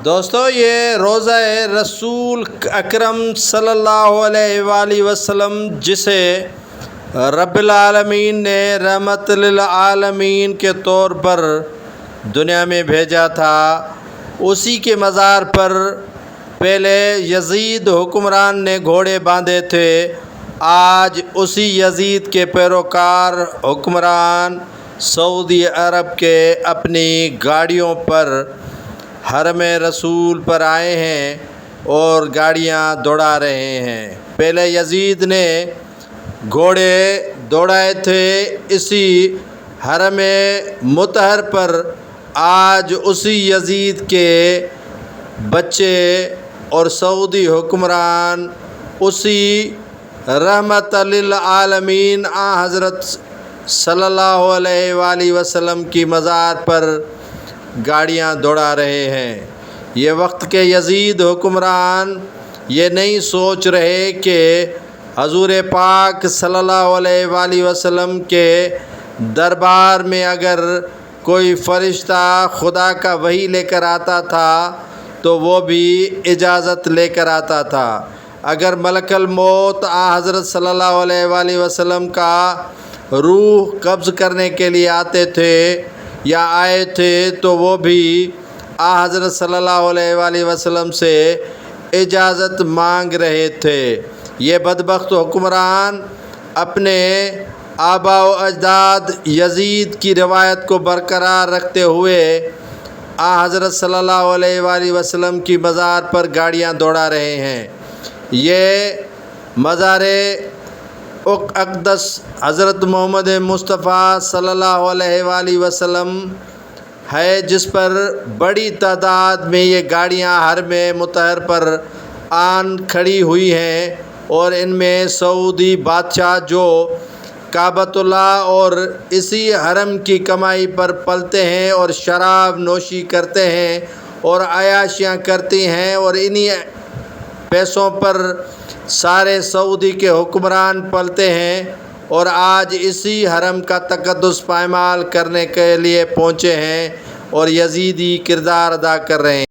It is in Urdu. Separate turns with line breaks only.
دوستو، یہ روضہ رسول اکرم صلی اللہ علیہ وآلہ وسلم جسے رب العالمین نے رحمت للعالمین کے طور پر دنیا میں بھیجا تھا، اسی کے مزار پر پہلے یزید حکمران نے گھوڑے باندھے تھے۔ آج اسی یزید کے پیروکار حکمران سعودی عرب کے اپنی گاڑیوں پر حرم رسول پر آئے ہیں اور گاڑیاں دوڑا رہے ہیں۔ پہلے یزید نے گھوڑے دوڑائے تھے اسی حرم مطہر پر، آج اسی یزید کے بچے اور سعودی حکمران اسی رحمت للعالمین حضرت صلی اللہ علیہ وآلہ وسلم کی مزار پر گاڑیاں دوڑا رہے ہیں۔ یہ وقت کے یزید حکمران یہ نہیں سوچ رہے کہ حضور پاک صلی اللہ علیہ وآلہ وسلم کے دربار میں اگر کوئی فرشتہ خدا کا وحی لے کر آتا تھا تو وہ بھی اجازت لے کر آتا تھا۔ اگر ملک الموت حضرت صلی اللہ علیہ وآلہ وسلم کا روح قبض کرنے کے لیے آتے تھے یا آئے تھے تو وہ بھی حضرت صلی اللہ علیہ وآلہ وسلم سے اجازت مانگ رہے تھے۔ یہ بدبخت حکمران اپنے آباء و اجداد یزید کی روایت کو برقرار رکھتے ہوئے حضرت صلی اللہ علیہ وآلہ وسلم کی مزار پر گاڑیاں دوڑا رہے ہیں۔ یہ مزار اقدس حضرت محمد مصطفیٰ صلی اللہ علیہ وآلہ وسلم ہے، جس پر بڑی تعداد میں یہ گاڑیاں حرم مطہر پر آن کھڑی ہوئی ہیں، اور ان میں سعودی بادشاہ جو کعبۃ اللہ اور اسی حرم کی کمائی پر پلتے ہیں اور شراب نوشی کرتے ہیں اور عیاشیاں کرتی ہیں، اور انہی پیسوں پر سارے سعودی کے حکمران پلتے ہیں، اور آج اسی حرم کا تقدس پائمال کرنے کے لیے پہنچے ہیں اور یزیدی کردار ادا کر رہے ہیں۔